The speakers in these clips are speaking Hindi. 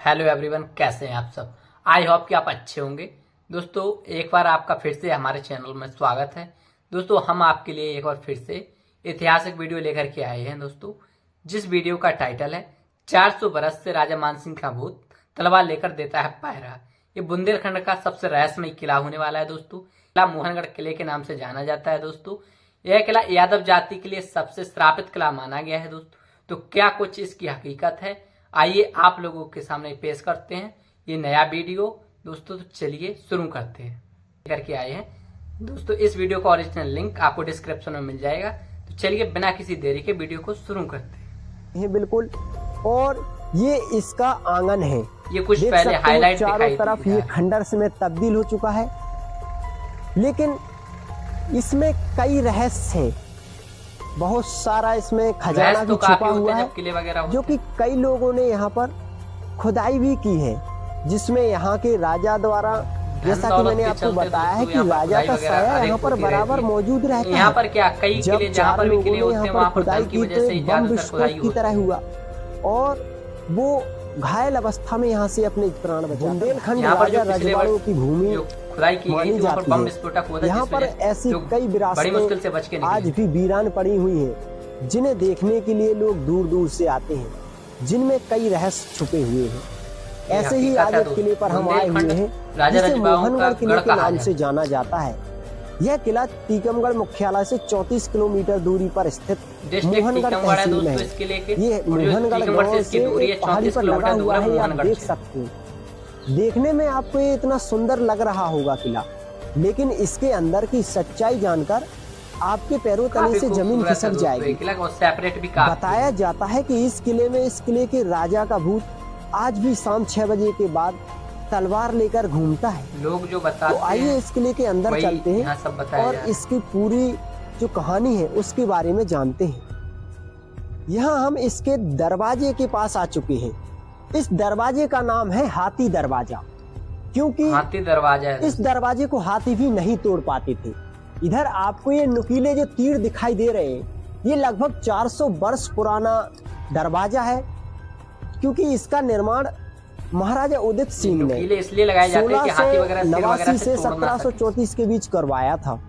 हेलो एवरीवन, कैसे हैं आप सब। आई होप कि आप अच्छे होंगे। दोस्तों, एक बार आपका फिर से हमारे चैनल में स्वागत है। दोस्तों, हम आपके लिए एक बार फिर से ऐतिहासिक वीडियो लेकर के आए हैं दोस्तों, जिस वीडियो का टाइटल है 400 बरस से राजा मानसिंह का भूत तलवार लेकर देता है पहरा। ये बुंदेलखंड का सबसे रहस्यमय किला होने वाला है दोस्तों। किला मोहनगढ़ किले के नाम से जाना जाता है दोस्तों। यह किला यादव जाति के लिए सबसे श्रापित किला माना गया है दोस्तों। तो क्या कुछ इसकी हकीकत है, आइए आप लोगों के सामने पेश करते हैं ये नया वीडियो दोस्तों। तो चलिए शुरू करते हैं। करके आए हैं दोस्तों, इस वीडियो का ओरिजिनल लिंक आपको डिस्क्रिप्शन में मिल जाएगा। तो चलिए बिना किसी देरी के वीडियो को शुरू करते हैं। बिल्कुल, और ये इसका आंगन है। ये कुछ पहले हाईलाइट चारों तरफ ये खंडर में तब्दील हो चुका है, लेकिन इसमें कई रहस्य हैं। बहुत सारा इसमें खजाना भी छुपा हुआ है, जो कि कई लोगों ने यहाँ पर खुदाई भी की है, जिसमें यहाँ के राजा द्वारा, जैसा कि मैंने आपको बताया है कि राजा का साया यहाँ पर बराबर मौजूद रहता है। यहाँ पर क्या कई किले जहाँ पर भी किले होते हैं वहाँ पर खुदाई की तो बम विस्फोट की तरह हुआ और वो घायल अवस्था में यहाँ से अपने प्राण बचाए। बुंदेलखंड राजा रजवाड़ों की भूमि खुदाई की गई थी, पर बम विस्फोटक हुआ था। यहाँ पर ऐसी कई विरासतें आज भी वीरान पड़ी हुई हैं, जिन्हें देखने के लिए लोग दूर दूर से आते हैं, जिनमें कई रहस्य छुपे हुए हैं। ऐसे ही आज एक किले पर हम आए हुए हैं, जिसे मोहनगढ़ किले के नाम से जाना जाता है। यह किला टीकमगढ़ मुख्यालय से 34 किलोमीटर दूरी पर स्थित मोहनगढ़ तहसील में है। ये मोहनगढ़ गांव से पहाड़ी पर लगा हुआ है, आप देख सकते हैं। देखने में आपको ये इतना सुंदर लग रहा होगा किला, लेकिन इसके अंदर की सच्चाई जानकर आपके पैरों तले से जमीन खिसक जाएगी। बताया जाता है कि इस किले के राजा का भूत आज भी शाम 6 बजे के बाद तलवार लेकर घूमता है। लोग जो बताते तो आइए इस किले के अंदर चलते हैं और इसकी पूरी जो कहानी है उसके बारे में जानते हैं। यहाँ हम इसके दरवाजे के पास आ चुके हैं। इस दरवाजे का नाम है हाथी दरवाजा, क्योंकि हाथी दरवाजा है। इस दरवाजे को हाथी भी नहीं तोड़ पाते थे। इधर आपको ये नुकीले जो तीर दिखाई दे रहे हैं, ये लगभग 400 वर्ष पुराना दरवाजा है, क्योंकि इसका निर्माण महाराजा उदित सिंह ने इसलिए लगाए जाते हैं कि हाथी वगैरह 1689 से 1734 के बीच करवाया था।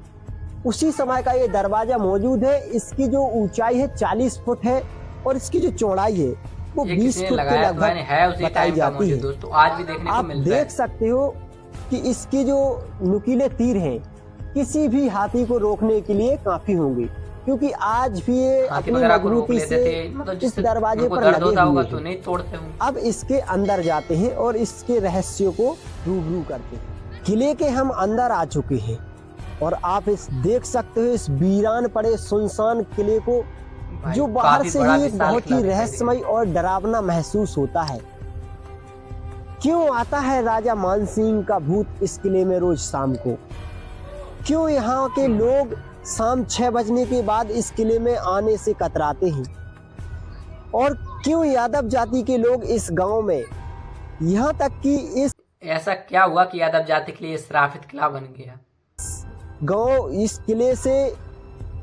उसी समय का ये दरवाजा मौजूद है। इसकी जो ऊंचाई है 40 फुट है और इसकी जो चौड़ाई है वो 20 फुट के लगभग बताई जाती है। दोस्तों, आज भी देखने को मिलता है। देख सकते हो कि इसके जो नुकीले तीर हैं किसी भी हाथी को रोकने के लिए काफी होंगे, क्योंकि आज भी ये अपनी मजबूती से इस दरवाजे पर लगे हुए तो नहीं तोड़ते होंगे। अब इसके अंदर जाते हैं और इसके रहस्यों को रूबरू करते हैं। किले के हम अंदर आ चुके हैं और आप इस देख सकते हो इस वीरान पड़े सुनसान किले को, जो बाहर से ही एक बहुत ही रहस्यमय और डरावना महसूस होता है। क्यों आता है राजा मानसिंह का भूत इस किले में रोज शाम को? क्यों यहाँ के लोग शाम 6 बजने के बाद इस किले में आने से कतराते हैं? और क्यों यादव जाति के लोग इस गांव में, यहाँ तक कि इस ऐसा क्या हुआ कि यादव जाति के लिए श्रापित किला बन गया? गांव इस किले से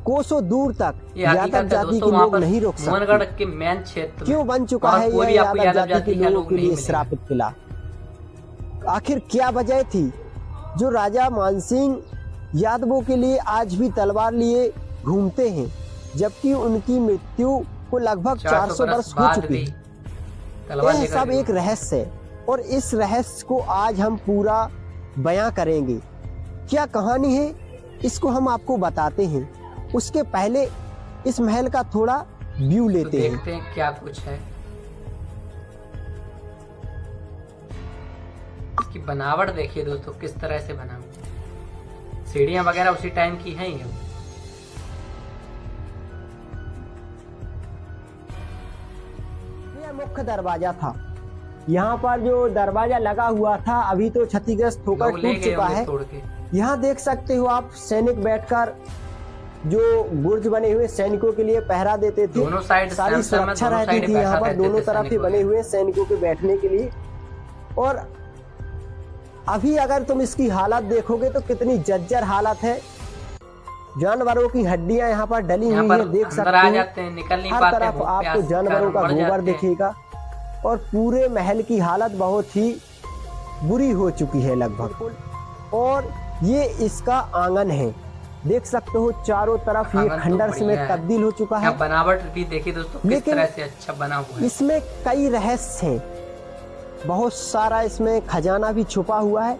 कोसों दूर तक यादव जाति के लोग नहीं रोक सकते। मोहनगढ़ के मेन क्षेत्र क्यों बन चुका है यह यादव जाति के लोगों के लिए श्रापित किला? आखिर क्या वजह थी जो राजा मानसिंह यादवों के लिए आज भी तलवार लिए घूमते हैं, जबकि उनकी मृत्यु को लगभग 400 वर्ष हो चुकी है? यह सब एक रहस्य है और इस रहस्य को आज हम पूरा बयां करेंगे। क्या कहानी है इसको हम आपको बताते हैं। उसके पहले इस महल का थोड़ा व्यू लेते हैं। देखते हैं क्या कुछ है। इसकी बनावट देखिए दोस्तों, किस तरह से बना हुआ। सीढ़ियां वगैरह उसी टाइम की हैं। यह मुख्य दरवाजा था। यहाँ पर जो दरवाजा लगा हुआ था अभी तो क्षतिग्रस्त होकर टूट चुका है। यहाँ देख सकते हो आप सैनिक बैठकर जो बुर्ज बने हुए सैनिकों के लिए पहरा देते थे। दोनों साइड सारी सुरक्षा रहती थी यहाँ पर, दोनों तरफ ही बने हुए सैनिकों के बैठने के लिए। और अभी अगर तुम इसकी हालत देखोगे तो कितनी जर्जर हालत है। जानवरों की हड्डियां यहाँ पर डली हुई है, देख सकते हो। निकल नहीं हर पाते, तरफ आपको जानवरों का गोबर दिखेगा। और पूरे महल की हालत बहुत ही बुरी हो चुकी है लगभग। और ये इसका आंगन है, देख सकते हो चारों तरफ ये खंडर में तब्दील हो चुका है। बनावट भी देखिए दोस्तों किस तरह से अच्छा बना हुआ है। इसमें कई रहस्य हैं, बहुत सारा इसमें खजाना भी छुपा हुआ है,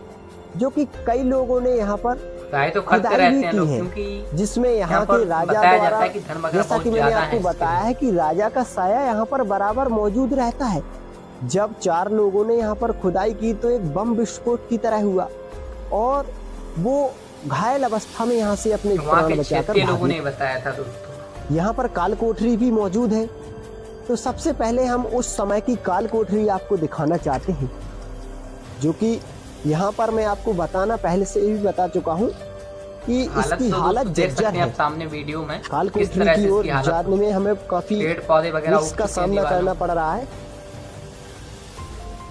जो कि कई लोगों ने यहाँ पर तो करते रहते हैं लोग, क्योंकि जिसमें यहाँ के राजा द्वारा, जैसा कि मैंने आपको बताया है कि राजा का साया यहाँ पर बराबर मौजूद रहता है। जब 4 लोगों ने यहाँ पर खुदाई की तो एक बम विस्फोट की तरह हुआ और वो घायल अवस्था में यहाँ से अपने प्राण बचाकर लोगों ने बताया था दोस्तों। यहाँ पर काल कोठरी भी मौजूद है। तो सबसे पहले हम उस समय की काल कोठरी आपको दिखाना चाहते हैं, जो कि यहाँ पर मैं आपको बताना पहले से भी बता चुका हूँ कि इसकी हालत जर्जर है। सामने वीडियो में काल कोठरी की ओर जाने में हमें काफी पेड़ पौधे वगैरह का सामना करना पड़ रहा है।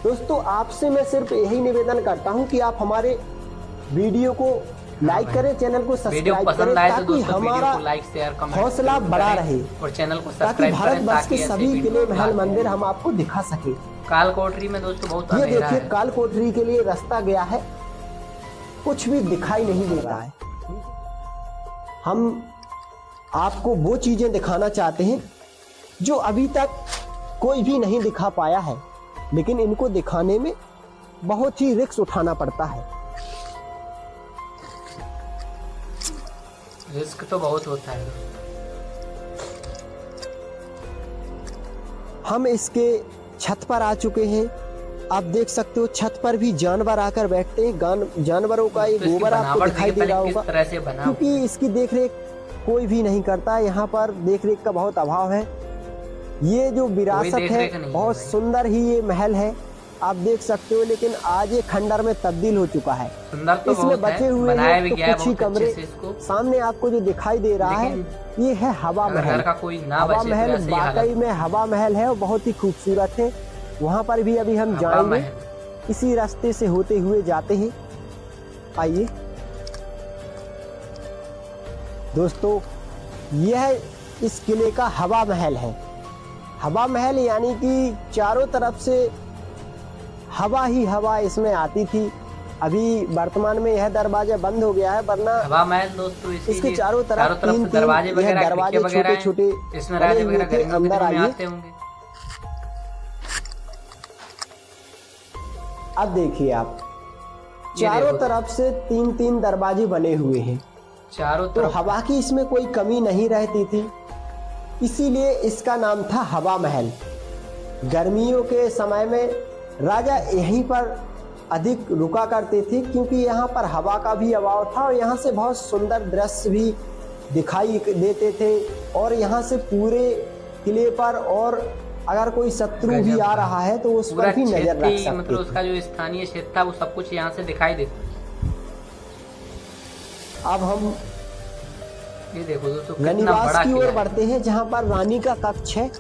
दोस्तों आपसे मैं सिर्फ यही निवेदन करता हूँ कि आप हमारे वीडियो को लाइक करें, चैनल को सब्सक्राइब करें, ताकि हमारा हौसला बढ़ा रहे और चैनल को ताकि भारत वर्ष के सभी किले महल मंदिर हम आपको दिखा सके। काल कोठरी में दोस्तों बहुत ये देखिए काल कोठरी के लिए रास्ता गया है, कुछ भी दिखाई नहीं देता है। हम आपको वो चीजें दिखाना चाहते हैं जो अभी तक कोई भी नहीं दिखा पाया है, लेकिन इनको दिखाने में बहुत ही रिस्क उठाना पड़ता है। रिस्क तो बहुत होता है। हम इसके छत पर आ चुके हैं, आप देख सकते हो छत पर भी जानवर आकर बैठते हैं। जानवरों का एक गोबर आपको दिखाई दे रहा होगा, क्योंकि इसकी देखरेख कोई भी नहीं करता। यहाँ पर देखरेख का बहुत अभाव है। ये जो विरासत है बहुत सुंदर ही ये महल है, आप देख सकते हो, लेकिन आज ये खंडर में तब्दील हो चुका है। तो इसमें बचे हुए हैं तो कुछ ही कमरे। सामने आपको जो दिखाई दे रहा है ये है हवा महल। हवा महल वाकई में हवा महल है और बहुत ही खूबसूरत है। वहाँ पर भी अभी हम जाएंगे, इसी रास्ते से होते हुए जाते हैं। आइए दोस्तों, यह इस किले का हवा महल है। हवा महल यानी कि चारों तरफ से हवा ही हवा इसमें आती थी। अभी वर्तमान में यह दरवाजा बंद हो गया है, वरना हवा महल दोस्तों इसके चारों तरफ तीन दरवाजे छोटे छोटे इसमें राजा वगैरह अंदर आते होंगे। अब देखिए आप, चारों तरफ से 3-3 दरवाजे बने हुए हैं चारों तरफ। तो हवा की इसमें कोई कमी नहीं रहती थी, इसीलिए इसका नाम था हवा महल। गर्मियों के समय में राजा यहीं पर अधिक रुका करते थे, क्योंकि यहाँ पर हवा का भी अभाव था और यहाँ से बहुत सुंदर दृश्य भी दिखाई देते थे। और यहाँ से पूरे किले पर, और अगर कोई शत्रु भी आ रहा है तो उस पर भी नजर रख सकते थे। मतलब उसका जो स्थानीय क्षेत्र था वो सब कुछ यहाँ से दिखाई देता। अब हम ये देखो दोस्तों रानीवास की ओर बढ़ते हैं, जहाँ पर रानी का कक्ष है।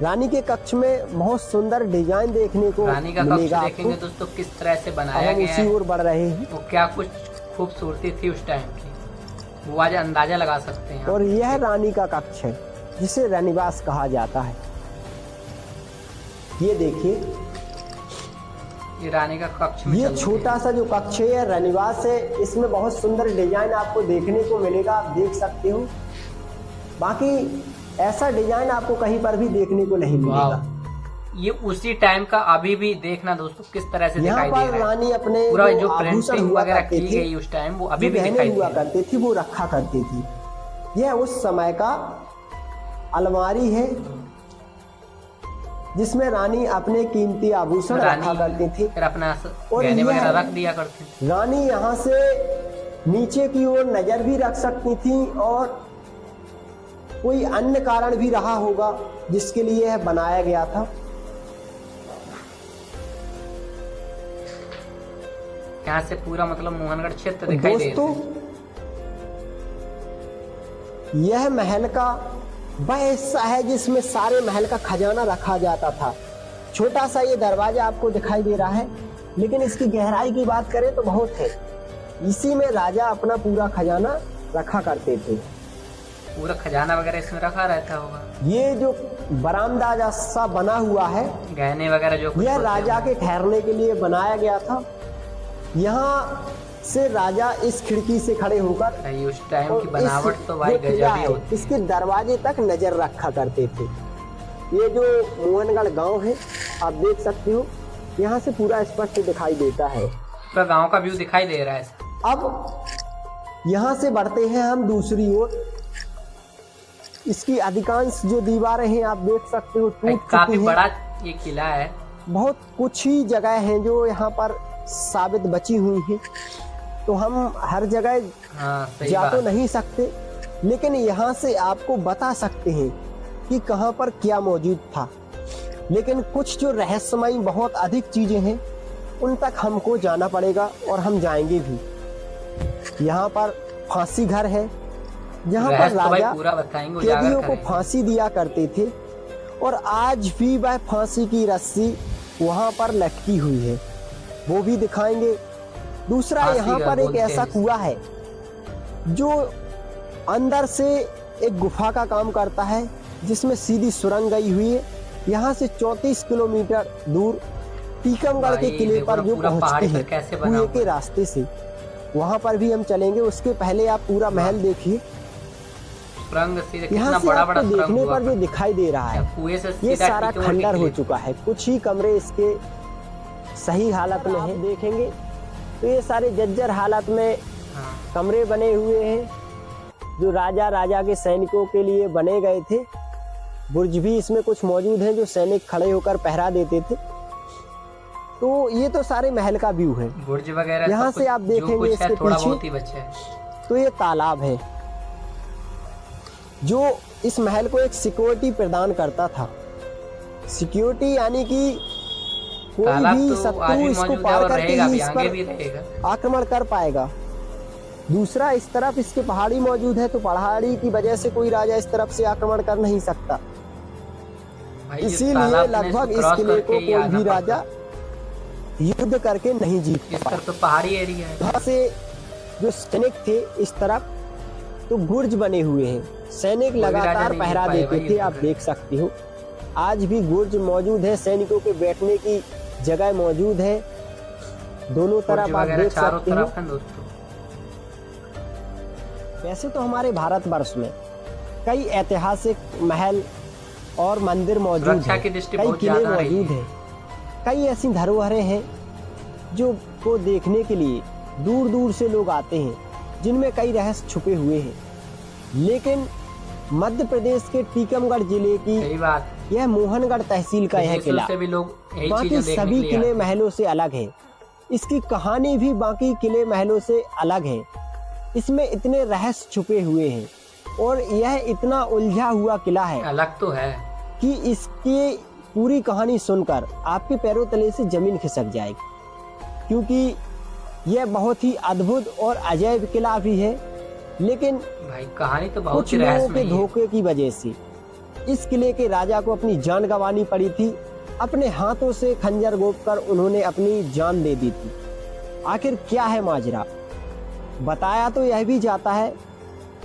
रानी के कक्ष में बहुत सुंदर डिजाइन देखने को रानी का कक्ष देखेंगे दोस्तों किस तरह से बनाया गया है। उसी ओर बढ़ रहे हैं। वो क्या कुछ खूबसूरती थी उस टाइम की, वो आज अंदाजा लगा सकते हैं। और यह रानी का कक्ष है, जिसे रानीवास कहा जाता है। ये देखिए, ये रानी का कक्ष में ये छोटा सा जो कक्ष है रानीवास है, इसमें बहुत सुंदर डिजाइन आपको देखने को मिलेगा, आप देख सकते हो। बाकी ऐसा डिजाइन आपको कहीं पर भी देखने को नहीं मिलेगा। ये उसी टाइम का अभी भी देखना दोस्तों किस तरह से दिखाई दे रहा है। रानी अपने पूरा जो प्रिंटिंग वगैरह की गई उस टाइम वो अभी भी दिखाई हुआ करती थी, वो रखा करती थी। यह उस समय का अलमारी है, जिसमें रानी अपने कीमती आभूषण रखा करती थी, फिर अपना गहने वगैरह रख दिया करती थी। रानी यहाँ से नीचे की ओर नजर भी रख सकती थी, और कोई अन्य कारण भी रहा होगा जिसके लिए यह बनाया गया था। यहाँ से पूरा मतलब मोहनगढ़ क्षेत्र दिखाई दे रहा है। दोस्तों, यह महल का वह हिस्सा है जिसमें सारे महल का खजाना रखा जाता था। छोटा सा ये दरवाजा आपको दिखाई दे रहा है, लेकिन इसकी गहराई की बात करें तो बहुत है। इसी में राजा अपना पूरा खजाना रखा करते थे। पूरा खजाना वगैरह इसमें रखा रहता होगा। ये जो बरामदा जैसा बना हुआ है, गहने वगैरह जो कुछ यह होते राजा हैं। के ठहरने के लिए बनाया गया था। यहाँ से राजा इस खिड़की से खड़े होकर भाई उस टाइम और की बनावट इस तो भाई जो किला गजब ही है, होती इसके है। दरवाजे तक नजर रखा करते थे। ये जो मोहनगढ़ गांव है, आप देख सकते हो, यहाँ से पूरा स्पष्ट दिखाई देता है। पूरा गांव का व्यू दिखाई दे रहा है। अब यहाँ से बढ़ते हैं हम दूसरी ओर। इसकी अधिकांश जो दीवारें हैं, आप देख सकते हो, भाई टूट काफी चुकी बड़ा हैं। ये किला है। बहुत कुछ ही जगह हैं जो यहाँ पर साबित बची हुई हैं, तो हम हर जगह हाँ सही जा बात। तो नहीं सकते, लेकिन यहाँ से आपको बता सकते हैं कि कहाँ पर क्या मौजूद था। लेकिन कुछ जो रहस्यमयी बहुत अधिक चीजें हैं, उन तक हमको जाना पड़ेगा और हम जाएंगे भी। यहाँ पर फांसी घर है, जहाँ पर रहस्य तो भाई राजा पूरा बताएंगे, उजागर कैदियों को करेंगे। फांसी दिया करते थे, और आज भी वह फांसी की रस्सी वहाँ पर लटकी हुई है, वो भी दिखाएंगे। दूसरा, फांसी यहाँ घर पर एक बोलते ऐसा हैं इसे। कुआं है जो अंदर से एक गुफा का काम करता है, जिसमें सीधी सुरंग गई हुई है। यहाँ से 34 किलोमीटर दूर टीकमगढ़ के भाई किले देखो पर ना, जो पूरा पहुँचती पहाड़ी है पर कैसे बना कुएं हुआ के है। रास्ते से, वहाँ पर भी हम चलेंगे। उसके पहले आप पूरा महल देखिए। सुरंग से यहाँ कितना से बड़ा आपको बड़ा सुरंग देखने हुआ पर जो दिखाई दे रहा है, कुएं से ये सीधा सारा टीकमगढ़ के खंडर हो किले। चुका है। कुछ ही कमरे इसके सही हालत में हैं, देखेंगे तो ये सारे जर्जर हालत में हाँ। कमरे बने हुए हैं, जो राजा के सैनिकों के लिए बने गए थे। बुर्ज भी इसमें कुछ मौजूद हैं, जो सैनिक खड़े होकर पहरा देते थे। तो ये तो सारे महल का व्यू है। बुर्ज वगैरह यहाँ सब से कुछ आप जो देखेंगे कुछ है, इसके थोड़ा पीछे बहुत ही बचा है। तो ये तालाब है, जो इस महल को एक सिक्योरिटी प्रदान करता था। सिक्योरिटी यानी कि कोई तालाब भी तो आज शत्रु भी इसको मौजूद है पार और करके रहेगा ही भी, इस आगे पर भी रहेगा। आक्रमण कर पाएगा। दूसरा, इस तरफ इसके पहाड़ी मौजूद है, तो पहाड़ी की वजह से कोई राजा इस तरफ से आक्रमण कर नहीं सकता। भाई इस इसीलिए तालाब में लगभग इसको इस क्रॉस किले करके को ही कोई आना भी पड़ता राजा युद्ध करके नहीं जीत है। इस पाया। तरफ तो पहाड़ी एरिया है। वहाँ से जो सैनिक थे इस तरफ, तो बुर्ज बने हुए हैं, सैनिक कोई भी राजा लगातार नहीं पहरा जीत पाए देते भाई थे। युद्ध आप करके। देख सकते हो, आज भी बुर्ज मौजूद है, सैनिकों के बैठने की जगह मौजूद है। दोनों तरफ बुर्ज आप वगैरह देख चारों सकते हो। तरफ है दोस्तों। वैसे तो हमारे भारतवर्ष में कई ऐतिहासिक महल और मंदिर मौजूद सुरक्षा हैं, की दृष्टि कई बहुत किले ज्यादा रही मौजूद है। हैं, कई ऐसी धरोहरें हैं जो को देखने के लिए दूर दूर से लोग आते हैं, जिनमें कई रहस्य छुपे हुए हैं। लेकिन मध्य प्रदेश के टीकमगढ़ जिले की सही बात। यह मोहनगढ़ तहसील का यह विदेशों किला से भी लोग यही बाकी चीजें देखने सभी के लिए किले आते हैं। महलों से अलग है। इसकी कहानी भी बाकी किले महलों से अलग है। इसमें इतने रहस्य छुपे हुए हैं, और यह इतना उलझा हुआ किला है अलग तो है। कि इसकी पूरी कहानी सुनकर आपके पैरों तले से जमीन खिसक जाएगी, क्योंकि यह बहुत ही अद्भुत और अजैब किला भी है। लेकिन भाई कहानी तो बहुत कुछ ही लोगों के रहस्यमयी है। धोखे की वजह से इस किले के राजा को अपनी जान गंवानी पड़ी थी। अपने हाथों से खंजर गोपकर उन्होंने अपनी जान दे दी थी। आखिर क्या है माजरा? बताया तो यह भी जाता है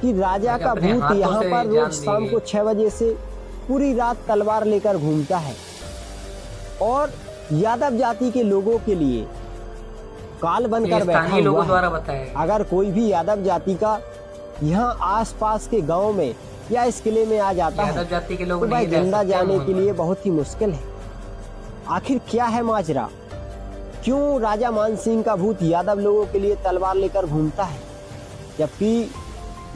कि राजा का अपने भूत हाथों यहाँ से पर जान रोज दी शाम गई। को 6 बजे से पूरी रात तलवार लेकर घूमता है, और यादव जाति के लोगों के लिए काल ये बनकर बैठा स्थानीय लोगों हुआ है। द्वारा बताया गया। अगर कोई भी यादव जाति का यहाँ आसपास के गांव में या इस किले में आ जाता है, यादव जाति के लोग तो भाई नहीं रह जिंदा सकते जाने मोहन के में। लिए बहुत ही मुश्किल है। आखिर क्या है माजरा? क्यों राजा मानसिंह का भूत यादव लोगों के लिए तलवार लेकर घूमता है, जबकि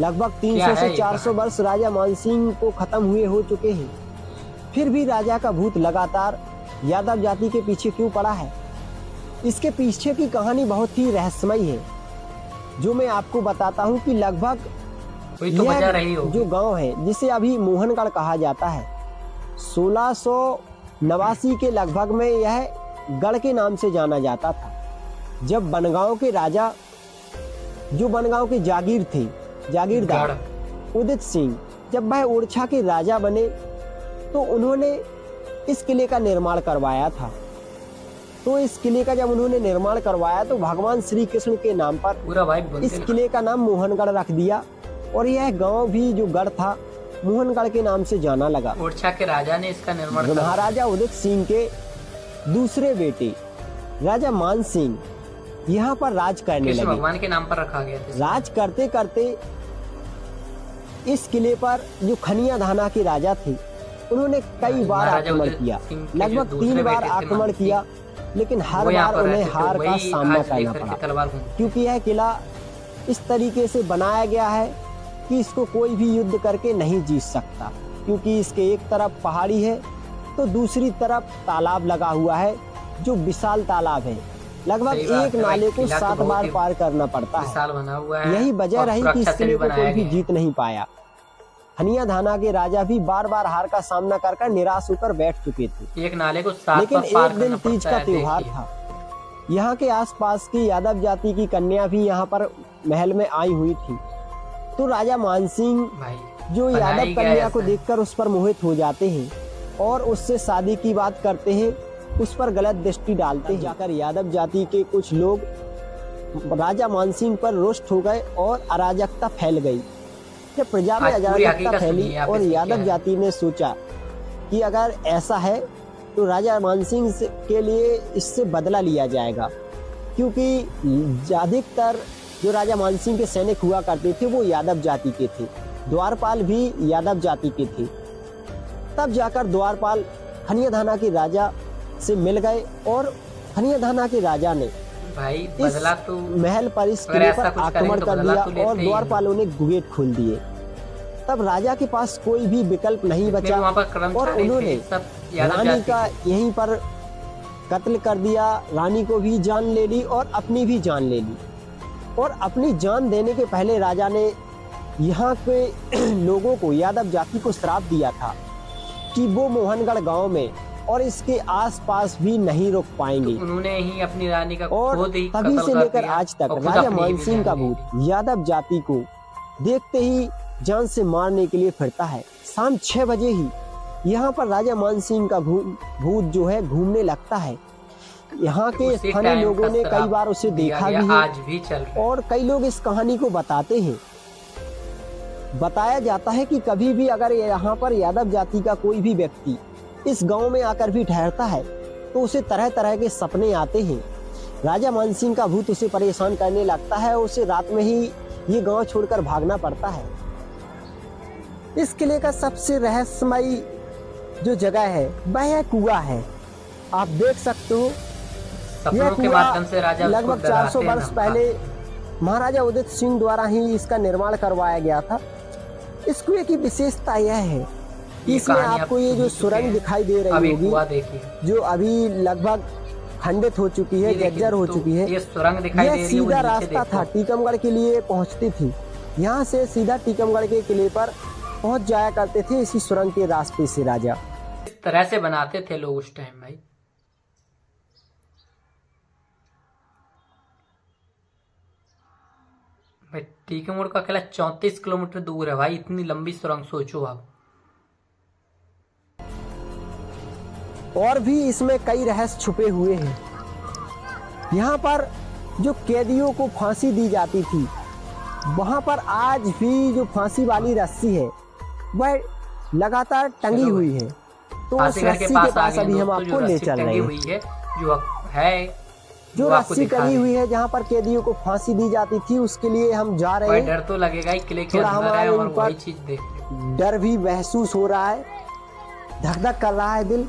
लगभग 300 से ये 400 वर्ष राजा मानसिंह को खत्म हुए हो चुके हैं? फिर भी राजा का भूत लगातार यादव जाति के पीछे क्यों पड़ा है? इसके पीछे की कहानी बहुत ही रहस्यमयी है, जो मैं आपको बताता हूँ कि लगभग कोई तो वजह रही यह होगी। जो गांव है, जिसे अभी मोहनगढ़ कहा जाता है, 1689 के लगभग में यह गढ़ के नाम से जाना जाता था। जब बनगांव के राजा, जो बनगांव के जागीर थे, जागीरदार उदित सिंह, जब वह ओरछा के राजा बने, तो उन्होंने इस किले का निर्माण करवाया था। तो इस किले का जब उन्होंने निर्माण करवाया, तो भगवान श्री कृष्ण के नाम पर पूरा भाई इस किले का नाम मोहनगढ़ रख दिया। और यह गांव भी जो गढ़ था मोहनगढ़ के नाम से जाना लगा। ओरछा के राजा ने इसका निर्माण किया। महाराजा उदित सिंह के दूसरे बेटे राजा मान सिंह यहाँ पर राज करने लगे। भगवान के नाम पर रखा गया था। राज करते करते इस किले पर जो खनिया धाना के राजा थे उन्होंने कई बार आक्रमण किया, लगभग 3 बार आक्रमण किया, लेकिन हर बार उन्हें हार का सामना करना पड़ा, क्योंकि यह किला इस तरीके से बनाया गया है कि इसको कोई भी युद्ध करके नहीं जीत सकता, क्योंकि इसके एक तरफ पहाड़ी है तो दूसरी तरफ तालाब लगा हुआ है जो विशाल तालाब है। लगभग एक नाले को 7 बार पार करना पड़ता है। यही वजह रही कि इस किले को कोई भी जीत नहीं पाया। खनिया धाना के राजा भी बार बार हार का सामना कर निराश होकर बैठ चुके थे। एक नाले को 7 लेकिन एक दिन तीज का त्योहार था। यहाँ के आसपास की यादव जाति की कन्या भी यहाँ पर महल में आई हुई थी, तो राजा मानसिंह जो यादव कन्या को देखकर उस पर मोहित हो जाते हैं और उससे शादी की बात करते हैं, उस पर गलत दृष्टि डालते हैं। जाकर यादव जाति के कुछ लोग राजा मानसिंह पर रुष्ट हो गए और अराजकता फैल गई। जब प्रजा में अराजकता फैली और यादव जाति ने सोचा कि अगर ऐसा है तो राजा मानसिंह के लिए इससे बदला लिया जाएगा, क्योंकि अधिकतर जो राजा मानसिंह के सैनिक हुआ करते थे वो यादव जाति के थे, द्वारपाल भी यादव जाति के थे। तब जाकर द्वारपाल खनिया धाना के राजा से मिल गए और खनिया धाना के राजा ने बदला तो महल पर इस किले पर आक्रमण कर दिया और द्वारपालों ने गेट खोल दिए। तब राजा के पास कोई भी विकल्प नहीं बचा और उन्होंने रानी का यहीं पर कत्ल कर दिया। रानी को भी जान ले ली और अपनी भी जान ले ली, और अपनी जान देने के पहले राजा ने यहाँ के लोगों को, यादव जाति को श्राप दिया था कि वो मोहनगढ़ गांव में और इसके आसपास भी नहीं रुक पाएंगे। तो उन्होंने ही अपनी रानी का और तभी से लेकर आज तक राजा मानसिंह का भूत यादव जाति को देखते ही जान से मारने के लिए फिरता है। शाम 6 बजे ही यहाँ पर राजा मानसिंह का भूत जो है घूमने लगता है। यहाँ के स्थानीय लोगों ने कई बार उसे देखा भी है, आज भी चल रहा है। और कई लोग इस कहानी को बताते हैं। बताया जाता है कि कभी भी अगर यहाँ पर यादव जाति का कोई भी व्यक्ति इस गांव में आकर भी ठहरता है तो उसे तरह तरह के सपने आते हैं। राजा मानसिंह का भूत उसे परेशान करने लगता है और उसे रात में ही ये गांव छोड़कर भागना पड़ता है। इस किले का सबसे रहस्यमयी जो जगह है वह कुआं है। आप देख सकते हो, यह कुआं लगभग 400 वर्ष पहले महाराजा उदित सिंह द्वारा ही इसका निर्माण करवाया गया था। इस कुएं की विशेषता यह है कि इसमें आपको ये जो सुरंग दिखाई दे रही होगी, जो अभी लगभग खंडित हो चुकी है, जर्जर हो चुकी है, यह सीधा रास्ता था टीकमगढ़ के लिए पहुंचती थी। यहाँ से सीधा टीकमगढ़ के किले पर पहुंच जाया करते थे इसी सुरंग के रास्ते से राजा। इस तरह से बनाते थे लोग उस टाइम। भाई टीकमगढ़ का किला 34 किलोमीटर दूर है भाई। इतनी लंबी सुरंग सोचो आप। और भी इसमें कई रहस्य छुपे हुए हैं। यहाँ पर जो कैदियों को फांसी दी जाती थी, वहाँ पर आज भी जो फांसी वाली रस्सी है वह लगातार टंगी हुई है। तो उस रस्सी के पास अभी हम आपको ले चल रहे हैं। जो रस्सी टंगी हुई है जहाँ पर कैदियों को फांसी दी जाती थी, उसके लिए हम जा रहे हैं। डर तो लगेगा ही, किले के थोड़ा अंदर है और हमारे वही चीज देख डर भी महसूस हो रहा है, धक धक कर रहा है दिल,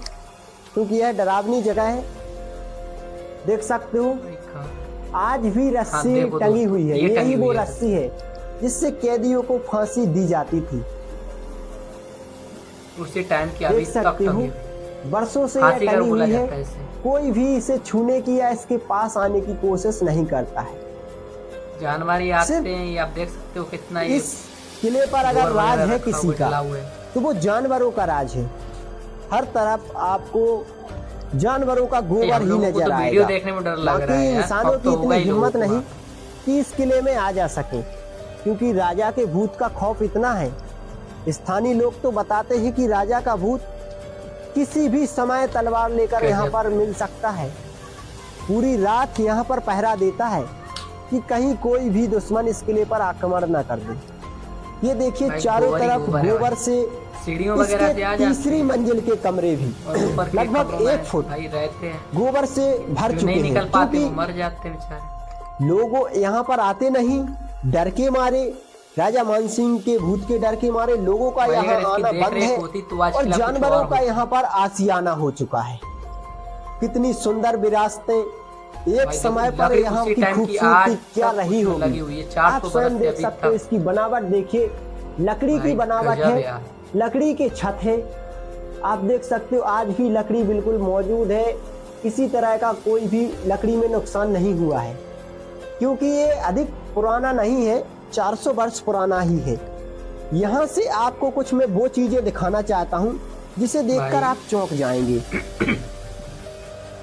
क्योंकि यह डरावनी जगह है। देख सकते हो आज भी रस्सी टंगी हुई है। यही वो रस्सी है जिससे कैदियों को फांसी दी जाती थी उसी टाइम की। देख सकते हो वर्षों से यह टंगी हुई है। कोई भी इसे छूने की या इसके पास आने की कोशिश नहीं करता है। जानवर आते हैं, आप देख सकते हो कितना। इस किले पर अगर राज है किसी का तो वो जानवरों का राज है। हर तरफ आपको जानवरों का गोबर ही नजर आएगा। देखने में डर लग रहा है। इंसानों की इतनी हिम्मत नहीं कि इस किले में आ जा सके, क्योंकि राजा के भूत का खौफ इतना है। स्थानीय लोग तो बताते हैं कि राजा का भूत किसी भी समय तलवार लेकर यहाँ पर मिल सकता है। पूरी रात यहाँ पर पहरा देता है कि कहीं कोई भी दुश्मन इस किले पर आक्रमण न कर दे। ये देखिए चारों तरफ गोबर से सीढ़ियों वगैरह से आ जाते हैं। तीसरी मंजिल के कमरे भी लगभग 1 फुट रहते हैं, गोबर से भर चुके हैं, निकल पाते, मर जाते हैं बेचारे। लोगों यहाँ पर आते नहीं, डर के मारे, राजा मानसिंह के भूत के डर के मारे लोगों का यहाँ आना बंद है और जानवरों का यहाँ पर आशियाना हो चुका है। कितनी सुंदर विरासतें एक समय पर यहाँ की खूबसूरती क्या रही होगी, आप स्वयं देख सकते हो। इसकी बनावट देखिए, लकड़ी की बनावट है, लकड़ी के छत है, आप देख सकते हो। आज भी लकड़ी बिल्कुल मौजूद है, किसी तरह का कोई भी लकड़ी में नुकसान नहीं हुआ है, क्योंकि ये अधिक पुराना नहीं है, 400 वर्ष पुराना ही है। यहाँ से आपको कुछ मैं वो चीजें दिखाना चाहता हूँ जिसे देखकर आप चौंक जाएंगे।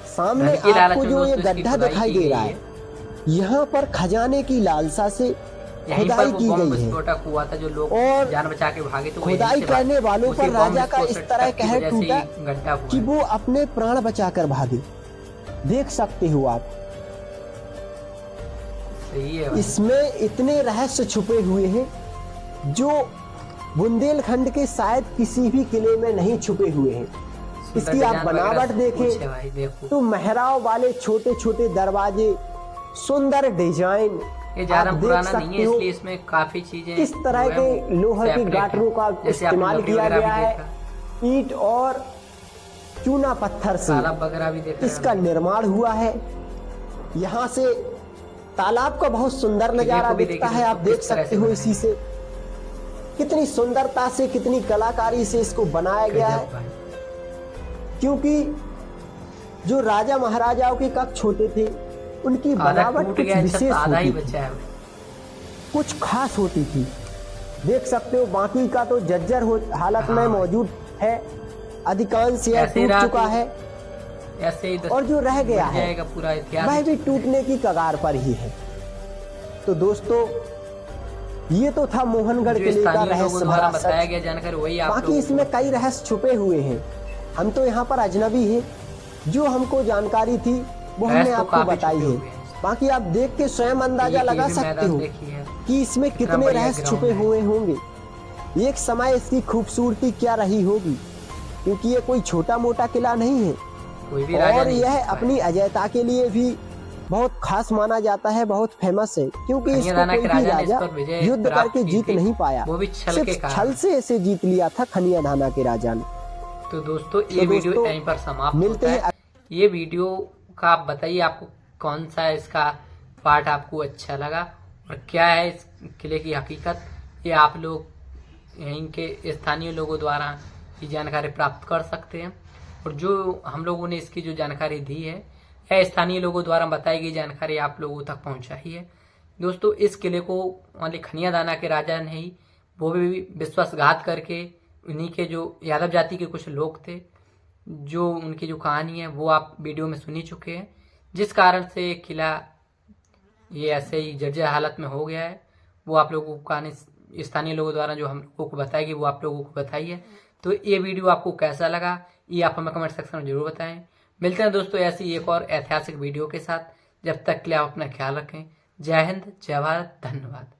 सामने आपको जो ये गड्ढा दिखाई दे रहा है, यहाँ पर खजाने की लालसा से खुदाई की गई है और जान बचा के भागे तो खुदाई करने वालों पर राजा का इस तरह कहर टूटा कि वो अपने प्राण बचाकर भागे। देख सकते हो आप, इसमें इतने रहस्य छुपे हुए हैं जो बुंदेलखंड के शायद किसी भी किले में नहीं छुपे हुए हैं। इसकी आप बनावट देखें तो मेहराब वाले छोटे छोटे दरवाजे, सुंदर डिजाइन, ये ज्यादा पुराना नहीं है, इसलिए इसमें काफी चीजें किस तरह के लोहे के गाटरों का इस्तेमाल किया गया है, ईंट और चूना पत्थर से इसका निर्माण हुआ है। यहाँ से तालाब का बहुत सुंदर नजारा दिखता है, आप देख सकते हो। इसी से कितनी सुंदरता से, कितनी कलाकारी से इसको बनाया गया है, क्योंकि जो राजा महाराजाओं के कक्ष होते थे उनकी बनावट कुछ विशेष होती थी, कुछ खास होती थी। देख सकते हो बाकी का तो जर्जर हालत में मौजूद है, अधिकांश यह टूट चुका है और जो रह गया है वह भी टूटने की कगार पर ही है। तो दोस्तों, ये तो था मोहनगढ़ किले का रहस्य भरा सच। बाकी इसमें कई रहस्य छुपे हुए हैं, हम तो यहाँ पर अजनबी हैं, जो हमको जानकारी थी वो हमने आपको बताई है। बाकी आप देख के स्वयं अंदाजा लगा सकते हो कि इसमें कितने रहस्य छुपे हुए होंगे, एक समय इसकी खूबसूरती क्या रही होगी, क्योंकि ये कोई छोटा मोटा किला नहीं है और यह अपनी अजयता के लिए भी बहुत खास माना जाता है, बहुत फेमस है, क्योंकि इसको कोई भी राजा युद्ध करके जीत नहीं पाया, सिर्फ छल से इसे जीत लिया था खनिया धाना के राजा ने। तो दोस्तों ये वीडियो यहीं पर समाप्त होता है। ये वीडियो का आप बताइए आपको कौन सा इसका पार्ट आपको अच्छा लगा और क्या है इस किले की हकीकत, ये आप लोग यहीं के स्थानीय लोगों द्वारा ये जानकारी प्राप्त कर सकते हैं। और जो हम लोगों ने इसकी जो जानकारी दी है यह स्थानीय लोगों द्वारा बताई गई जानकारी आप लोगों तक पहुंचाई है। दोस्तों इस किले को वाले खनिया दाना के राजा ने ही, वो भी विश्वासघात करके, उन्हीं के जो यादव जाति के कुछ लोग थे, जो उनकी जो कहानी है वो आप वीडियो में सुनी चुके हैं, जिस कारण से किला ये ऐसे ही जर्जर हालत में हो गया है। वो आप लोगों को कहानी स्थानीय लोगों द्वारा जो हम लोगों को बताएगी वो आप लोगों को बताई है। तो ये वीडियो आपको कैसा लगा ये आप हमें कमेंट सेक्शन में जरूर बताएं। मिलते हैं दोस्तों ऐसी एक और ऐतिहासिक वीडियो के साथ, जब तक के लिए आप अपना ख्याल रखें। जय हिंद, जय भारत, धन्यवाद।